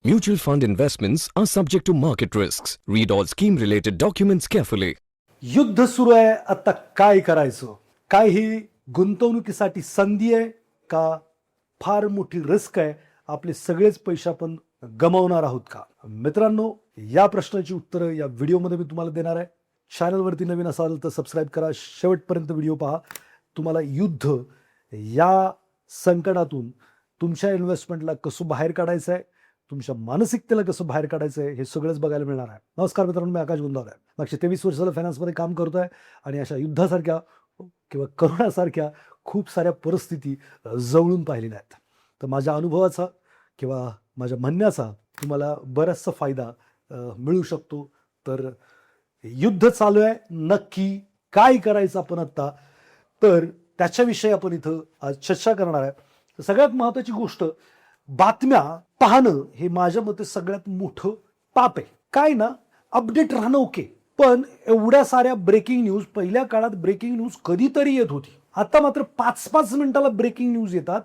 Mutual fund investments are subject to market risks. Read all scheme related documents carefully. युद्ध सुरू आहे. आता काय करायचं? काय ही गुंतवणुकीसाठी संधी आहे का फार मोठी रिस्क आहे? आपले सगळेच पैसे आपण गमावणार आहोत का? मित्रांनो, या प्रश्नाची उत्तरं या व्हिडिओमध्ये मी तुम्हाला देणार आहे. चॅनलवरती नवीन असाल तर सबस्क्राईब करा, शेवटपर्यंत व्हिडिओ पहा. तुम्हाला युद्ध या संकटातून तुमच्या इन्व्हेस्टमेंटला कसं बाहेर काढायचं आहे, तुमच्या मानसिकतेला कसं बाहेर काढायचं आहे, हे सगळंच बघायला मिळणार आहे. नमस्कार मित्रांनो, मी आकाश गुंदावले आहे. मागचे 23 वर्ष झालं फायनान्समध्ये काम करतो आहे आणि अशा युद्धासारख्या किंवा करोनासारख्या खूप साऱ्या परिस्थिती जवळून पाहिलेल्या आहेत. तर माझ्या अनुभवाचा किंवा माझ्या म्हणण्याचा तुम्हाला बराचसा फायदा मिळू शकतो. तर युद्ध चालू आहे, नक्की काय करायचं आपण आत्ता, तर त्याच्याविषयी आपण इथं आज चर्चा करणार आहे. तर सगळ्यात महत्त्वाची गोष्ट, बातम्या पाहणं हे माझ्या मते सगळ्यात मोठं पाप आहे. काय ना, अपडेट राहणं ओके, पण एवढ्या साऱ्या ब्रेकिंग न्यूज, पहिल्या काळात ब्रेकिंग न्यूज कधीतरी येत होती. आता मात्र 5-5 मिनिटाला ब्रेकिंग न्यूज येतात.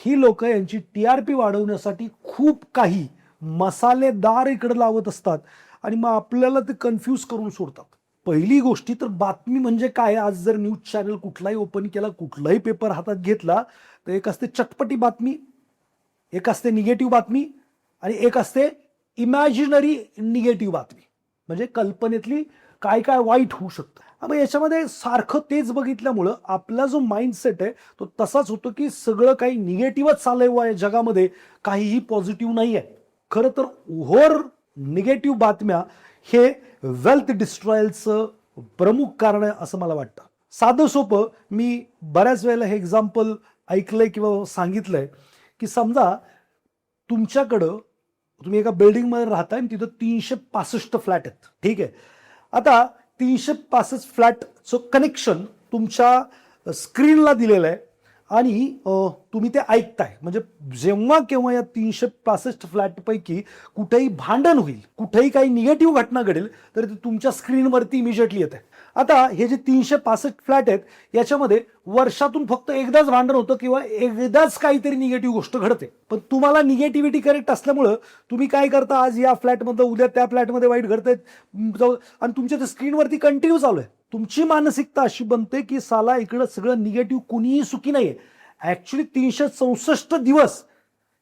ही लोक यांची TRP वाढवण्यासाठी खूप काही मसालेदार इकडे लावत असतात आणि मग आपल्याला ते कन्फ्यूज करून सोडतात. पहिली गोष्टी तर, बातमी म्हणजे काय? आज जर न्यूज चॅनल कुठलाही ओपन केला, कुठलाही पेपर हातात घेतला, तर एक असते चटपटी बातमी, एक असते निगेटिव्ह बातमी आणि एक असते इमॅजिनरी निगेटिव्ह बातमी, म्हणजे कल्पनेतली काय काय वाईट होऊ शकतं. मग याच्यामध्ये सारखं तेच बघितल्यामुळं आपला जो माइंडसेट आहे तो तसाच होतो की सगळं काही निगेटिव्हच चाललंय आहे जगामध्ये, काहीही पॉझिटिव्ह नाही आहे. खरं तर ओव्हर निगेटिव्ह बातम्या हे वेल्थ डिस्ट्रॉयलचं प्रमुख कारण आहे असं मला वाटतं. साधं सोपं, मी बऱ्याच वेळेला हे एक्झाम्पल ऐकलंय किंवा सांगितलंय की समजा तुमच्याकडं, तुम्ही एका बिल्डिंगमध्ये राहताय आणि तिथं 365 फ्लॅट आहेत. ठीक आहे, आता 365 फ्लॅटचं कनेक्शन तुमच्या स्क्रीनला दिलेलं आहे आणि तुम्ही ते ऐकताय. म्हणजे जेव्हा केव्हा या 365 फ्लॅटपैकी कुठेही भांडण होईल, कुठेही काही निगेटिव्ह घटना घडेल, तर ते तुमच्या स्क्रीनवरती इमिजिएटली येते. आता हे जे 365 फ्लॅट आहेत याच्यामध्ये वर्षातून फक्त एकदाच भांडण होतं किंवा एकदाच काहीतरी निगेटिव्ह गोष्ट घडते. पण तुम्हाला निगेटिव्हिटी करेक्ट असल्यामुळं तुम्ही काय करता, आज या फ्लॅटमध्ये, उद्या त्या फ्लॅटमध्ये वाईट घडतंय आणि तुमच्या त्या स्क्रीनवरती कंटिन्यू चालू आहे. तुमची मानसिकता अशी बनते की साला इकडं सगळं निगेटिव्ह, कुणीही सुखी नाहीये. ऍक्च्युली 364 दिवस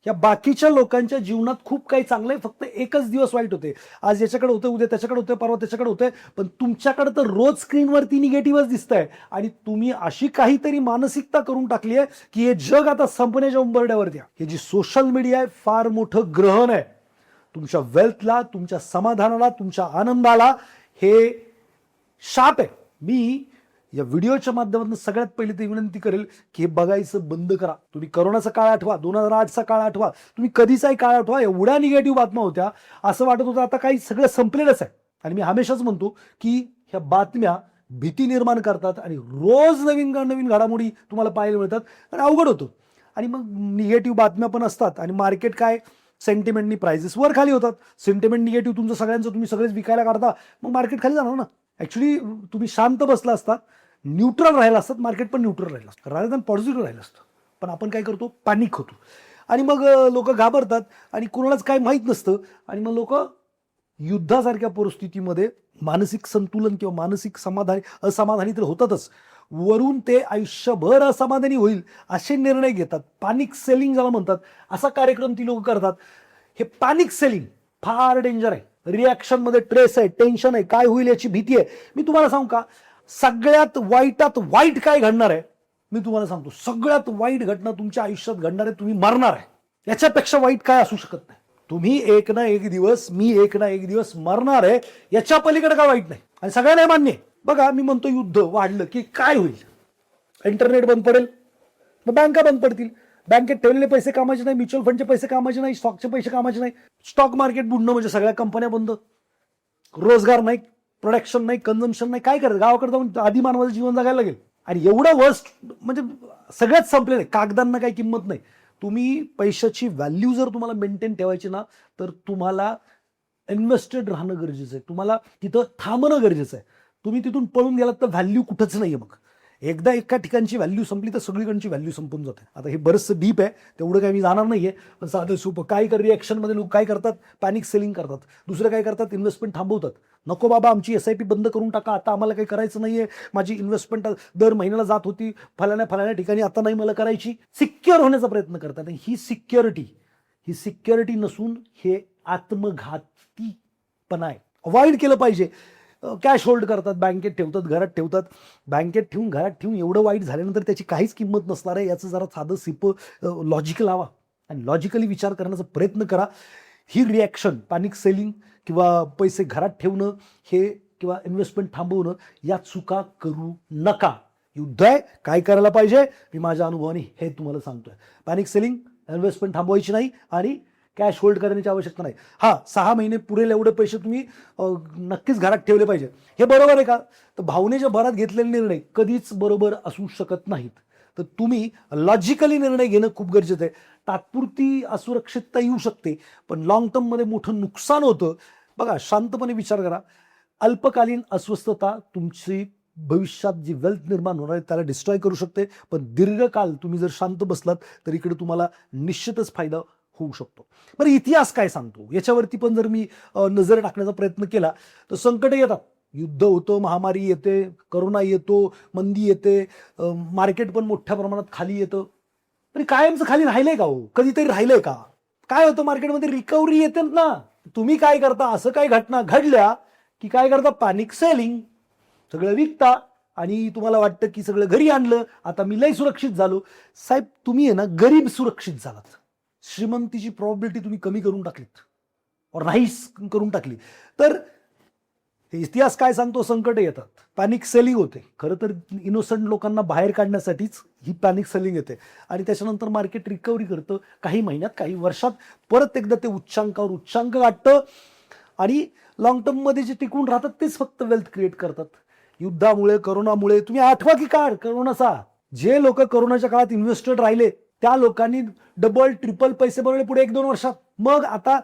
या बाकीच्या लोकांच्या जीवनात खूप काही चांगलं आहे, फक्त एकच दिवस वाईट होते. आज याच्याकडे होतं, उद्या त्याच्याकडे होतं, परवा त्याच्याकडे होतंय, पण तुमच्याकडे तर रोज स्क्रीनवरती निगेटिव्हच दिसतंय. आणि तुम्ही अशी काहीतरी मानसिकता करून टाकली आहे की हे जग आता संपण्याच्या उंबरड्यावरती आहे. हे जी सोशल मीडिया आहे, फार मोठं ग्रहण आहे तुमच्या वेल्थला, तुमच्या समाधानाला, तुमच्या आनंदाला. हे शाप आहे. मी या व्हिडिओच्या माध्यमातून सगळ्यात पहिली ती विनंती करेल की हे बघायचं बंद करा. तुम्ही करोनाचा काळ आठवा, 2008चा काळ आठवा, तुम्ही कधीचाही काळ आठवा, एवढ्या निगेटिव्ह बातम्या होत्या, असं वाटत होतं आता काही सगळं संपलेलंच आहे. आणि मी हमेशाच म्हणतो की ह्या बातम्या भीती निर्माण करतात आणि रोज नवीन नवीन घडामोडी तुम्हाला पाहायला मिळतात आणि अवघड होतं. आणि मग निगेटिव्ह बातम्या पण असतात आणि मार्केट काय, सेंटिमेंटनी प्राइसेस वर खाली होतात. सेंटिमेंट निगेटिव्ह तुमचं सगळ्यांचं, तुम्ही सगळेच विकायला काढता, मग मार्केट खाली जाणार ना. ऍक्च्युली तुम्ही शांत बसला असतात, न्यूट्रल राहिला असतात, मार्केट पण न्यूट्रल राहिलं असतं, रादर दॅन पॉझिटिव्ह राहिलं असतं. पण आपण काय करतो, पॅनिक होतो आणि मग लोक घाबरतात आणि कोणालाच काय माहीत नसतं आणि मग लोक युद्धासारख्या परिस्थितीमध्ये मानसिक संतुलन किंवा मानसिक असमाधानी तर होतातच, वरून ते आयुष्यभर असमाधानी होईल असे निर्णय घेतात. पॅनिक सेलिंग ज्याला म्हणतात, असा कार्यक्रम ती लोक करतात. हे पॅनिक सेलिंग फार डेंजर आहे. रिॲक्शनमध्ये ट्रेस आहे, टेन्शन आहे, काय होईल याची भीती आहे. मी तुम्हाला सांगू का, सगळ्यात वाईटात वाईट काय घडणार आहे मी तुम्हाला सांगतो. सगळ्यात वाईट घटना तुमच्या आयुष्यात घडणार आहे, तुम्ही मरणार आहे. याच्यापेक्षा वाईट काय असू शकत नाही. तुम्ही एक ना एक दिवस, मी एक ना एक दिवस मरणार आहे, याच्या पलीकडे काय वाईट नाही. आणि सगळ्यांना मान्य आहे. बघा, मी म्हणतो युद्ध वाढलं की काय होईल, इंटरनेट बंद पडेल, मग बँका बंद पडतील, बँकेत ठेवलेले पैसे कामाचे नाही, म्युच्युअल फंडचे पैसे कामाचे नाही, स्टॉकचे पैसे कामाचे नाही, स्टॉक मार्केट बुडणं म्हणजे सगळ्या कंपन्या बंद, रोजगार नाही, प्रोडक्शन नाही, कन्झम्पशन नाही. काय करायचं, गावाकडे जाऊन आधी मानवाचं जीवन जगायला लागेल. आणि एवढं वर्स्ट म्हणजे सगळ्यात संपलेलं आहे. कागदांना काही किंमत नाही. तुम्ही पैशाची व्हॅल्यू जर तुम्हाला मेंटेन ठेवायची ना, तर तुम्हाला इन्व्हेस्टेड राहणं गरजेचं आहे, तुम्हाला तिथं थांबणं गरजेचं आहे. तुम्ही तिथून पळून गेलात तर व्हॅल्यू कुठंच नाहीये. मग एकदा एका ठिकाणची व्हॅल्यू संपली तर सगळीकडची व्हॅल्यू संपून जाते. आता हे बरंचसं डीप आहे, तेवढं काही मी जाणार नाहीये, पण साधं सोपं काय रिॲक्शनमध्ये लोक काय करतात, पॅनिक सेलिंग करतात. दुसरं काय करतात, इन्व्हेस्टमेंट थांबवतात. नको बाबा आमची SIP बंद करून टाका, आता आम्हाला काही करायचं नाहीये, माझी इन्व्हेस्टमेंट दर महिन्याला जात होती फलाण्या ठिकाणी, आता नाही मला करायची. सिक्युअर होण्याचा प्रयत्न करतात. ही सिक्युरिटी नसून हे आत्मघातीपणा आहे. अवॉइड केलं पाहिजे. कॅश होल्ड करतात, बँकेत ठेवतात, घरात ठेवतात. बँकेत ठेवून घरात ठेवून एवढं वाईट झाल्यानंतर त्याची काहीच किंमत नसणार आहे. याचं जरा साधं सिपं लॉजिक लावा आणि लॉजिकली विचार करण्याचा प्रयत्न करा. ही रिॲक्शन, पॅनिक सेलिंग किंवा पैसे घरात ठेवणं हे किंवा इन्व्हेस्टमेंट थांबवणं, या चुका करू नका. युद्ध आहे, काय करायला पाहिजे मी माझ्या अनुभवाने हे तुम्हाला सांगतोय. पॅनिक सेलिंग, इन्व्हेस्टमेंट थांबवायची नाही आणि कॅश होल्ड करण्याची आवश्यकता नाही. 6 महिने पुरेल एवढे पैसे तुम्ही नक्कीच घरात ठेवले पाहिजे. हे बरोबर आहे का? तर भावनेच्या भरात घेतलेले निर्णय कधीच बरोबर असू शकत नाहीत. तर तुम्ही लॉजिकली निर्णय घेणं खूप गरजेचं आहे. तात्पुरती असुरक्षितता येऊ शकते, पण लॉंग टर्ममध्ये मोठं नुकसान होतं. बघा, शांतपणे विचार करा. अल्पकालीन अस्वस्थता तुमची भविष्यात जी वेल्थ निर्माण होणार आहे त्याला डिस्ट्रॉय करू शकते, पण दीर्घकाल तुम्ही जर शांत बसलात तर इकडे तुम्हाला निश्चितच फायदा होऊ शकतो. बरं, इतिहास काय सांगतो याच्यावरती पण जर मी नजर टाकण्याचा प्रयत्न केला तर संकट येतात. युद्ध होतं, महामारी येते, करोना येतो, मंदी येते, मार्केट पण मोठ्या प्रमाणात खाली येतं. तरी कायमचं खाली राहिलंय का हो? कधीतरी राहिलंय का? काय होतं मार्केटमध्ये? रिकव्हरी येते ना. तुम्ही काय करता, असं काय घटना घडल्या की काय करता, पॅनिक सेलिंग, सगळं विकता आणि तुम्हाला वाटतं की सगळं घरी आणलं, आता मी लय सुरक्षित झालो. साहेब, तुम्ही आहे ना गरीब सुरक्षित झालात. श्रीमंतीची प्रॉबिलिटी तुम्ही कमी करून टाकलीत और नाहीच करून टाकली. तर इतिहास काय सांगतो? संकट येतात, पॅनिक सेलिंग होते. खरं तर इनोसंट लोकांना बाहेर काढण्यासाठीच ही पॅनिक सेलिंग येते आणि त्याच्यानंतर मार्केट रिकव्हरी करतं. काही महिन्यात, काही वर्षात परत एकदा ते उच्चांकावर उच्चांक गाठतं आणि लॉंग टर्ममध्ये जे टिकून राहतात तेच फक्त वेल्थ क्रिएट करतात. युद्धामुळे, करोनामुळे, तुम्ही आठवा की काळ करोनाचा, जे लोक करोनाच्या काळात इन्व्हेस्टेड राहिले त्या लोकांनी डबल ट्रिपल पैसे बनवले पुढे 1-2 वर्षात. मग आता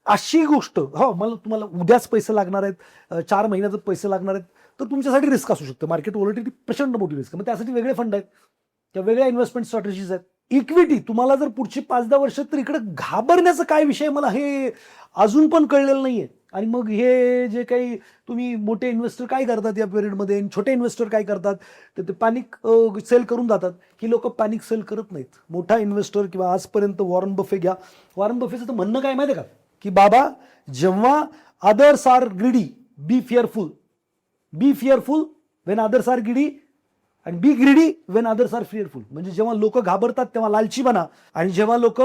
अशी गोष्ट, मला तुम्हाला उद्याच पैसे लागणार आहेत, 4 महिन्यातच पैसे लागणार आहेत, तर तुमच्यासाठी रिस्क असू शकते. मार्केट व्हॉलॅटिलिटी प्रचंड मोठी रिस्क. मग त्यासाठी वेगळे फंड आहेत किंवा वेगळ्या इन्व्हेस्टमेंट स्ट्रॅटेजीज आहेत. इक्विटी, तुम्हाला जर पुढची 5-10 वर्ष, तर इकडे घाबरण्याचा काय विषय, मला हे अजून पण कळलेलं नाहीये. आणि मग हे जे काही तुम्ही मोठे इन्व्हेस्टर काय करतात या पिरियडमध्ये, छोटे इन्व्हेस्टर काय करतात, तर ते पॅनिक सेल करून जातात. ही लोक पॅनिक सेल करत नाहीत. मोठा इन्व्हेस्टर किंवा आजपर्यंत वॉरन बफे घ्या, वॉरन बफेचं तर म्हणणं काय माहिती आहे का, की बाबा जेव्हा others are greedy be fearful when others are greedy आणि be greedy when others are fearful. म्हणजे जेव्हा लोक घाबरतात तेव्हा लालची बना आणि जेव्हा लोक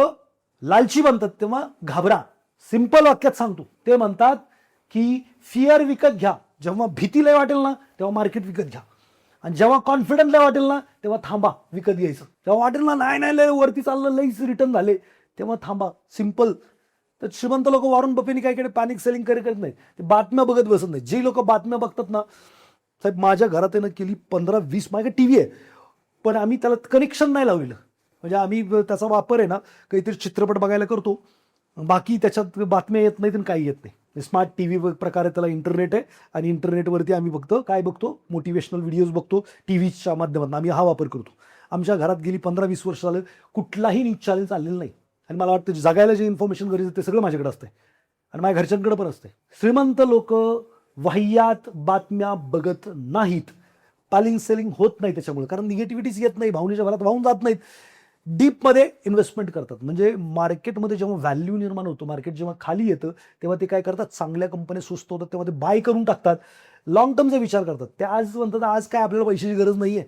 लालची बनतात तेव्हा घाबरा. सिंपल वाक्यात सांगतो, ते म्हणतात की फिअर विकत घ्या. जेव्हा भीती लय वाटेल ना तेव्हा मार्केट विकत घ्या आणि जेव्हा कॉन्फिडन्स लय वाटेल ना तेव्हा थांबा विकत घ्यायचं. जेव्हा वाटेल ना नाही लय वरती चाललं, लईच रिटर्न झाले, तेव्हा थांबा. सिंपल. तर श्रीमंत लोक वॉरन बफेनी काय केले, पॅनिक सेलिंग करत नाही, ते बातम्या बघत बसत नाही. जे लोक बातम्या बघतात ना, साहेब माझ्या घरात आहे ना गेली 15-20 माझ्या TV आहे, पण आम्ही त्याला कनेक्शन नाही लावलेलं. म्हणजे आम्ही त्याचा वापर आहे ना काहीतरी चित्रपट बघायला करतो, बाकी त्याच्यात बातम्या येत नाहीत आणि काही येत नाही. स्मार्ट TV प्रकारे त्याला इंटरनेट आहे आणि इंटरनेटवरती आम्ही काय बघतो, मोटिवेशनल व्हिडिओज बघतो TVच्या माध्यमातून. आम्ही हा वापर करतो. आमच्या घरात गेली 15-20 वर्ष झालं कुठलाही न्यूज चॅनल चाललेलं नाही आणि मला वाटतं जगायला जे इन्फॉर्मेशन गरजेचं ते सगळं माझ्याकडे असते आणि माझ्या घरच्यांकडे पण असते. श्रीमंत लोक वाह्यात बातम्या बघत नाहीत. पॅनिक सेलिंग होत नाही त्याच्यामुळे, कारण निगेटिव्हिटीज येत नाही, भावनेच्या भरात वाहून जात नाहीत. डीपमध्ये इन्व्हेस्टमेंट करतात. म्हणजे मार्केटमध्ये जेव्हा व्हॅल्यू निर्माण होतो, मार्केट जेव्हा खाली येतं तेव्हा ते काय करतात, चांगल्या कंपन्या स्वस्त होतात तेव्हा ते बाय करून टाकतात. लॉंग टर्मचा विचार करतात. ते आज म्हणतात आज काय आपल्याला पैशाची गरज नाहीये,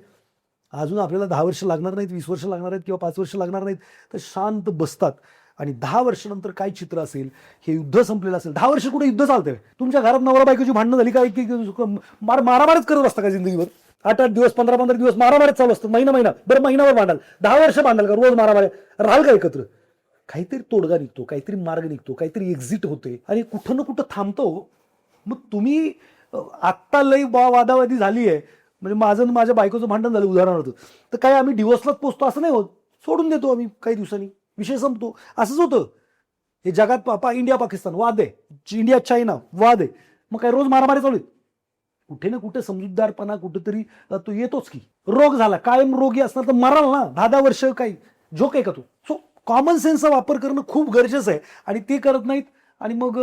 अजून आपल्याला 10 वर्ष लागणार नाहीत, 20 वर्ष लागणार आहेत किंवा 5 वर्ष लागणार नाहीत, तर शांत बसतात. आणि 10 वर्षानंतर काय चित्र असेल, हे युद्ध संपलेलं असेल. 10 वर्ष कुठे युद्ध चालतंय? तुमच्या घरात नवरा बायकोची भांडणं झाली काय की मारामारच करत असता का जिंदगीभर? 8-8 दिवस 15-15 दिवस मारामारच चालू असतं, महिना बरं महिनाभर भांडाल, 10 वर्ष भांडाल का? रोज मारामारी राहाल का एकत्र? काहीतरी तोडगा निघतो, काहीतरी मार्ग निघतो, काहीतरी एक्झिट होते आणि कुठं ना कुठं थांबतो. मग तुम्ही आत्ता लई वादावादी झाली आहे, म्हणजे माझं आणि माझ्या बायकोचं भांडण झालं उदाहरणार्थ, तर काय आम्ही डिवोर्सलाच पोचतो असं नाही होत. सोडून देतो आम्ही काही दिवसांनी, विषय संपतो. असंच होतं हे जगात. इंडिया पाकिस्तान वाद आहे, इंडिया चायना वाद आहे, मग काय रोज मारामारी चालू आहे? कुठे ना कुठे समजूतदारपणा कुठेतरी तो येतोच की. रोग झाला, कायम रोगी असणार तर मराल ना, 10-10 वर्ष काही जोक आहे का तो? सो कॉमन सेन्सचा वापर करणं खूप गरजेचं आहे आणि ते करत नाहीत. आणि मग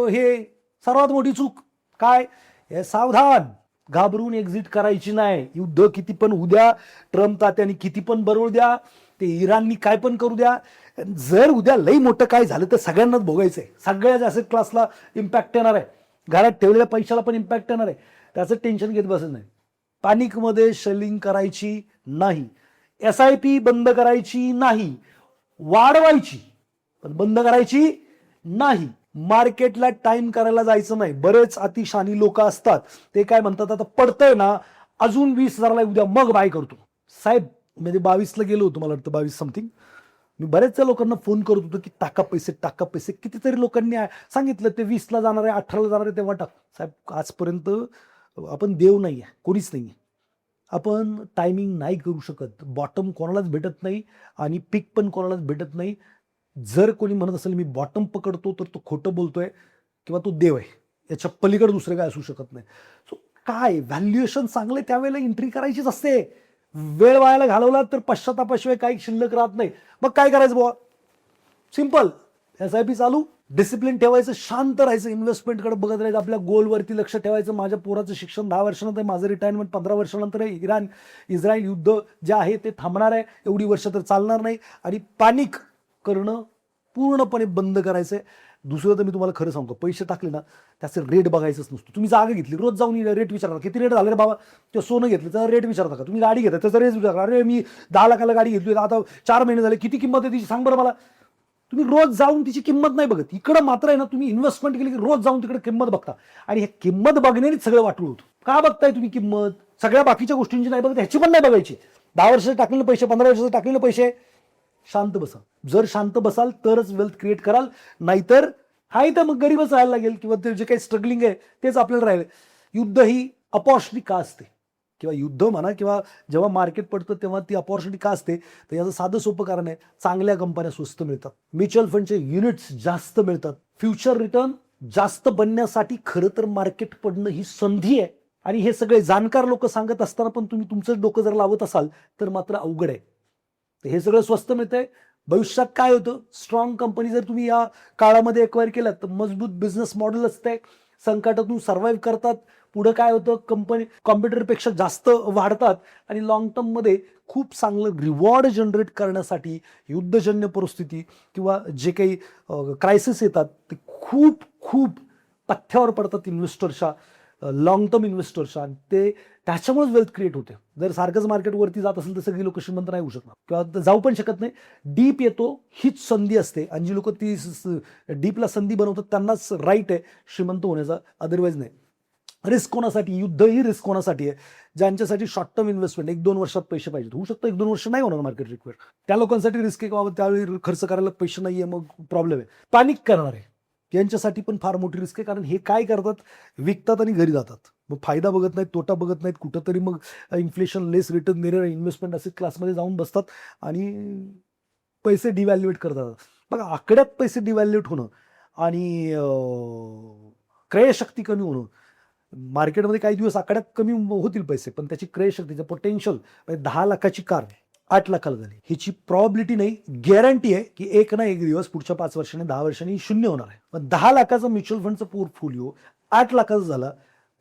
हे सर्वात मोठी चूक काय, हे सावधान, घाबरून एक्झिट करायची नाही. युद्ध किती पण होऊ द्या, ट्रम्प तात्याने किती पण बरोळ द्या, ते इराणनी काय पण करू द्या, जर उद्या लई मोठं काय झालं तर सगळ्यांनाच भोगायचंय. सगळ्याच ॲसेट क्लासला इम्पॅक्ट येणार आहे, घरात ठेवलेल्या पैशाला पण इम्पॅक्ट येणार आहे. त्याचं टेन्शन घेत बसत नाही. पॅनिकमध्ये सेलिंग करायची नाही, SIP बंद करायची नाही, वाढवायची पण बंद करायची नाही. मार्केटला टाइम करायला जायचं नाही. बरेच अतिशानी लोक असतात, ते काय म्हणतात, आता पडतंय ना अजून 20,000ला उद्या मग बाय करतो. साहेब म्हणजे 22ला गेलो होतो, मला वाटतं 22 समथिंग. मी बऱ्याचशा लोकांना फोन करत होतो की टाका पैसे टाका पैसे. कितीतरी लोकांनी सांगितलं ते 20ला जाणार आहे, 18ला जाणार आहे, तेव्हा टाक. साहेब आजपर्यंत आपण देव नाही आहे, कोणीच नाही आहे. आपण टायमिंग नाही करू शकत. बॉटम कोणालाच भेटत नाही आणि पीक पण कोणालाच भेटत नाही. जर कोणी म्हणत असेल मी बॉटम पकडतो तर तो खोटं बोलतोय किंवा तो देव आहे. याच्या पलीकडे दुसरं काय असू शकत नाही. सो काय व्हॅल्युएशन चांगले त्यावेळेला एंट्री करायचीच असते. वेळ वायाला घालवला तर पश्चातापाशिवाय काही शिल्लक राहत नाही. मग काय करायचं बुवा, सिंपल, SIP चालू, डिसिप्लिन ठेवायचं, शांत राहायचं, इन्व्हेस्टमेंटकडे बघत राहायचं, आपल्या गोलवरती लक्ष ठेवायचं. माझ्या पोराचं शिक्षण 10 वर्षानंतर, माझं रिटायरमेंट 15 वर्षानंतर आहे. इस्रायल युद्ध जे आहे ते थांबणार आहे, एवढी वर्ष तर चालणार नाही. आणि पॅनिक करणं पूर्णपणे बंद करायचंय. दुसरं तर मी तुम्हाला खरं सांगतो, पैसे टाकले ना त्याचे रेट बघायचंच नसतं. तुम्ही जागा घेतली, रोज जाऊन रेट विचारता, किती रेट झाले रे बाबा. ते सोनं घेतलं त्याचा रेट विचारता का? तुम्ही गाडी घेता त्याचा रेट विचारता, अरे मी 10 लाखाला गाडी घेतली, आता 4 महिने झाले, किती किंमत आहे तिची सांग बरं मला. तुम्ही रोज जाऊन तिची किंमत नाही बघत. इकडं मात्र आहे ना, तुम्ही इन्व्हेस्टमेंट केली की रोज जाऊन तिकडे किंमत बघता आणि हे किंमत बघण्यानेच सगळं वाटलं होतं. का बघताय तुम्ही किंमत? सगळ्या बाकीच्या गोष्टींची नाही बघत, ह्याची पण नाही बघायची. 10 वर्षाचे टाकलेले पैसे, 15 वर्षाचे टाकलेले पैसे, शांत बसा. जर शांत बसाल तरच वेल्थ क्रिएट कराल, नाहीतर हाय तर मग गरीबच राहायला लागेल किंवा ते जे काही स्ट्रगलिंग आहे तेच आपल्याला राहील. युद्ध ही अपॉर्च्युनिटी का असते, किंवा युद्ध म्हणा किंवा जेव्हा मार्केट पडतं तेव्हा ती अपॉर्च्युनिटी का असते, तर याचं साधं सोपं कारण आहे, चांगल्या कंपन्या स्वस्त मिळतात, म्युच्युअल फंडचे युनिट्स जास्त मिळतात, फ्युचर रिटर्न जास्त बनण्यासाठी खरं तर मार्केट पडणं ही संधी आहे. आणि हे सगळे जाणकार लोक सांगत असताना पण तुम्ही तुमचं डोकं जर लावत असाल तर मात्र अवघड आहे. तर हे सगळं स्वस्त मिळतंय. भविष्यात काय होतं, स्ट्रॉंग कंपनी जर तुम्ही या काळामध्ये एक्वायर केल्यात तर मजबूत बिझनेस मॉडेल असते, संकटातून सर्व्हाइव्ह करतात. पुढे काय होतं, कंपनी कॉम्प्युटरपेक्षा जास्त वाढतात आणि लॉंग टर्ममध्ये खूप चांगलं रिवॉर्ड जनरेट करण्यासाठी युद्धजन्य परिस्थिती किंवा जे काही क्रायसिस येतात ते खूप खूप पथ्यावर पडतात इन्व्हेस्टर्सच्या, लॉंग टर्म इन्व्हेस्टर्सच्या, आणि ते त्याच्यामुळेच वेल्थ क्रिएट होते. जर सारखंच मार्केट वरती जात असेल तर सगळी लोक श्रीमंत नाही होऊ शकणार किंवा जाऊ पण शकत नाही. डीप येतो हीच संधी असते आणि जी लोक ती डीपला संधी बनवतात त्यांनाच राईट आहे श्रीमंत होण्याचा, अदरवाईज नाही. रिस्क कोणासाठी, युद्ध ही रिस्क कोणासाठी आहे, ज्यांच्यासाठी शॉर्ट टर्म इन्व्हेस्टमेंट 1-2 वर्षात पैसे पाहिजे, होऊ शकतं 1-2 वर्ष नाही होणार मार्केट रिक्वायर, त्या लोकांसाठी रिस्क आहे बाबा त्यावेळी खर्च करायला पैसे नाहीये, मग प्रॉब्लेम आहे. पॅनिक करणार आहे यांच्यासाठी पण फार मोठी रिस्क आहे, कारण हे काय करतात, विकतात आणि घरी जातात, मग फायदा बघत नाहीत, तोटा बघत नाहीत, कुठंतरी मग इन्फ्लेशन लेस रिटर्न देणाऱ्या इन्व्हेस्टमेंट असे क्लासमध्ये जाऊन बसतात आणि पैसे डिव्हॅल्युएट करतात. बघा, आकड्यात पैसे डिव्हॅल्युएट होणं आणि क्रयशक्ती कमी होणं, मार्केटमध्ये काही दिवस आकड्यात कमी होतील पैसे, पण त्याची क्रयशक्तीचं पोटेन्शियल, 10 लाखाची कार 8 लाखाला झाली, ह्याची प्रॉबिलिटी नाही, गॅरंटी आहे की एक ना एक दिवस पुढच्या 5 वर्षांनी 10 वर्षांनी शून्य होणार आहे. पण 10 लाखाचा म्युच्युअल फंडचा पोर्टफोलिओ 8 लाखाचा झाला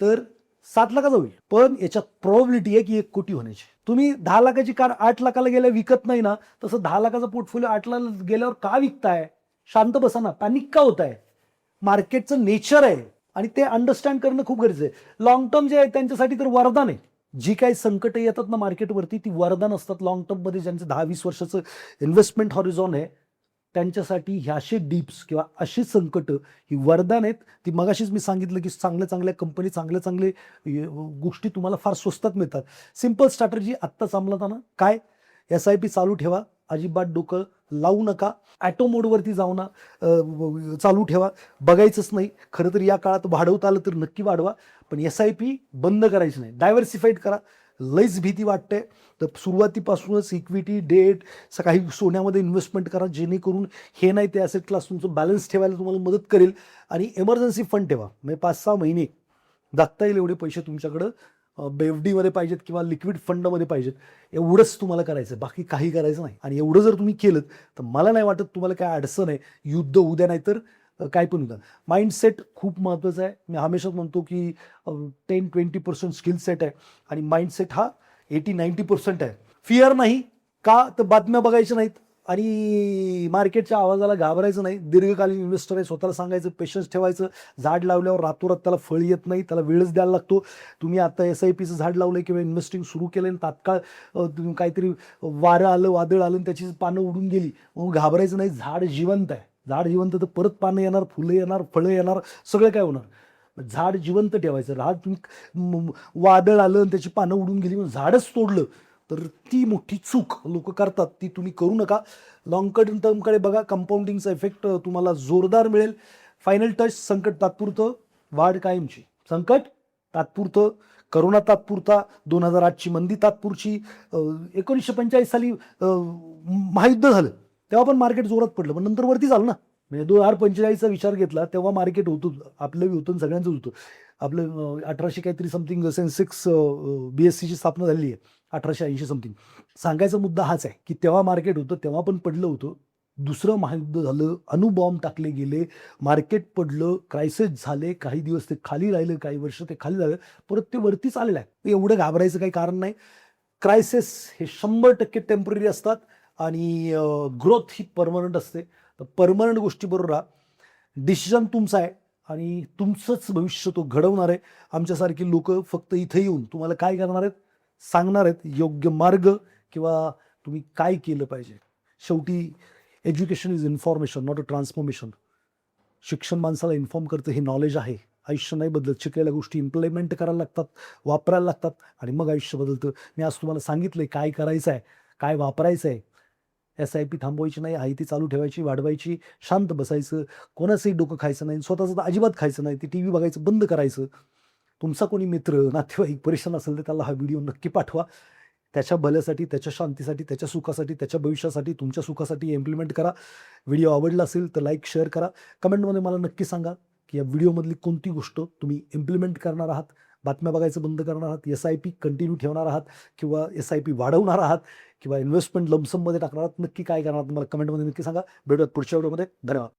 तर 7 लाखाचा होईल, पण याच्यात प्रॉबिलिटी आहे की 1 कोटी होण्याची. तुम्ही 10 लाखाची कार 8 लाखाला गेल्या विकत नाही ना, तसं 10 लाखाचा पोर्टफोलिओ 8 ला गेल्यावर का विकताय? शांत बसा ना, पॅनिक का होत आहे? मार्केटचं नेचर आहे आणि ते अंडरस्टँड करणं खूप गरजेचं आहे. लॉंग टर्म जे आहे त्यांच्यासाठी तर वरदान आहे. जी काही संकट येतात ना मार्केटवरती ती वरदान असतात. लॉंग टर्ममध्ये ज्यांचं 10-20 वर्षाचं इन्व्हेस्टमेंट हॉरिझॉन आहे त्यांच्यासाठी ह्याशी डीप्स किंवा अशी संकट ही वरदान आहेत. ती मगाशीच मी सांगितलं की चांगल्या चांगल्या कंपनी, चांगले गोष्टी तुम्हाला फार स्वस्तात मिळतात. सिंपल स्ट्रॅटर्जी आत्ताच अंमलात आणा. काय, SIP चालू ठेवा, अजिबात डोकं लावू नका, ॲटो मोडवरती जाऊ ना, चालू ठेवा, बघायचंच नाही. खरं तर या काळात वाढवता आलं तर नक्की वाढवा, पण SIP बंद करायची नाही, डायव्हर्सिफाईड करा. लईच भीती वाटते तर सुरुवातीपासूनच इक्विटी, डेट, काही सोन्यामध्ये इन्व्हेस्टमेंट करा, जेणेकरून हे नाही ते ॲसेट क्लास तुमचं बॅलन्स ठेवायला तुम्हाला मदत करेल. आणि इमर्जन्सी फंड ठेवा, म्हणजे 5-6 महिने जागता येईल एवढे पैसे तुमच्याकडं FD मध्ये पाहिजेत किंवा लिक्विड फंडमध्ये पाहिजेत, एवढंच तुम्हाला करायचं, बाकी काही करायचं नाही. आणि एवढं जर तुम्ही केलं तर मला नाही वाटत तुम्हाला काय अडचण आहे. युद्ध उद्या नाही तर काय पण उद्या. माइंडसेट खूप महत्त्वाचं आहे. मी हमेशाच म्हणतो की 10-20% स्किल सेट आहे आणि माइंडसेट हा 80-90% आहे. फिअर नाही का, तर बातम्या बघायच्या नाहीत आणि मार्केटच्या आवाजाला घाबरायचं नाही. दीर्घकालीन इन्व्हेस्टर आहे, स्वतःला सांगायचं, पेशन्स ठेवायचं. झाड लावल्यावर रातोरात त्याला फळ येत नाही, त्याला वेळच द्यायला लागतो. तुम्ही आता SIPचं झाड लावलंय किंवा इन्व्हेस्टिंग सुरू केलं आणि तात्काळ काहीतरी वारं आलं, वादळ आलं आणि त्याची पानं उडून गेली, मग घाबरायचं नाही. झाड जिवंत आहे. झाड जिवंत तर परत पानं येणार, फुलं येणार, फळं येणार, सगळं काय होणार. झाड जिवंत ठेवायचं. झाड तुम्ही वादळ आलं आणि त्याची पानं उडून गेली मग झाडच तोडलं तर ती मोठी चूक लोक करतात, ती तुम्ही करू नका. लॉंग टर्मकडे बघा. कंपाऊंडिंगचा इफेक्ट तुम्हाला जोरदार मिळेल. फायनल टच, संकट तात्पुरतं, वाढ कायमची. संकट तात्पुरतं, करोना तात्पुरता, 2008ची मंदी तात्पुरची. 1945 साली महायुद्ध झालं तेव्हा पण मार्केट जोरात पडलं, पण नंतर वरती झालं ना. म्हणजे 2045चा विचार घेतला तेव्हा मार्केट होतं, आपलं होतं, सगळ्यांचं होतं. आपलं 1800 काहीतरी समथिंग सेन्सेक्स BSCची स्थापना झालेली आहे 1880 समथिंग. सांगायचा मुद्दा हाच आहे की तेव्हा मार्केट होतं, तेव्हा पण पडलं होतं. दुसरं महायुद्ध झालं, अणुबॉम्ब टाकले गेले, मार्केट पडलं, क्रायसिस झाले, काही दिवस ते खाली राहिलं, काही वर्ष ते खाली झालं, परत ते वरतीच आलेलं आहे. एवढं घाबरायचं काही कारण नाही. क्रायसिस हे 100% टेम्पररी असतात आणि ग्रोथ ही परमनंट असते. तर परमनंट गोष्टीबरोबर राहा. डिसिजन तुमचा आहे आणि तुमचंच भविष्य तो घडवणार आहे. आमच्यासारखी लोक फक्त इथे येऊन तुम्हाला काय करणार आहेत, सांगणार आहेत योग्य मार्ग किंवा तुम्ही काय केलं पाहिजे. शेवटी education is information, not a transformation. शिक्षण माणसाला इन्फॉर्म करतं, हे नॉलेज आहे. आयुष्य नाही बदलत, शिकलेल्या गोष्टी इम्प्लिमेंट करायला लागतात, वापरायला लागतात आणि मग आयुष्य बदलतं. मी आज तुम्हाला सांगितलंय काय करायचं आहे, काय वापरायचं आहे. SIP थांबवायची नाही, आहे ती चालू ठेवायची, वाढवायची, शांत बसायचं, कोणाचंही डोकं खायचं नाही, स्वतःचं तर अजिबात खायचं नाही. ती TV बघायचं बंद करायचं. तुमचा कोणी मित्र, नातेवाईक परेशान असेल तर त्याला हा व्हिडिओ नक्की पाठवा. त्याच्या भल्यासाठी, त्याच्या शांतीसाठी, त्याच्या सुखासाठी, त्याच्या भविष्यासाठी, तुमच्या सुखासाठी इम्प्लिमेंट करा. व्हिडिओ आवडला असेल तर लाईक, शेअर करा. कमेंटमध्ये मला नक्की सांगा की या व्हिडिओमधली कोणती गोष्ट तुम्ही इम्प्लिमेंट करणार आहात. बातम्या बघायचं बंद करणार आहात, SIP कंटिन्यू ठेवणार आहात किंवा SIP वाढवणार आहात किंवा इन्व्हेस्टमेंट लमसममध्ये टाकणार आहात. नक्की काय करणार आहात मला कमेंटमध्ये नक्की सांगा. भेटूयात पुढच्या व्हिडिओमध्ये. धन्यवाद.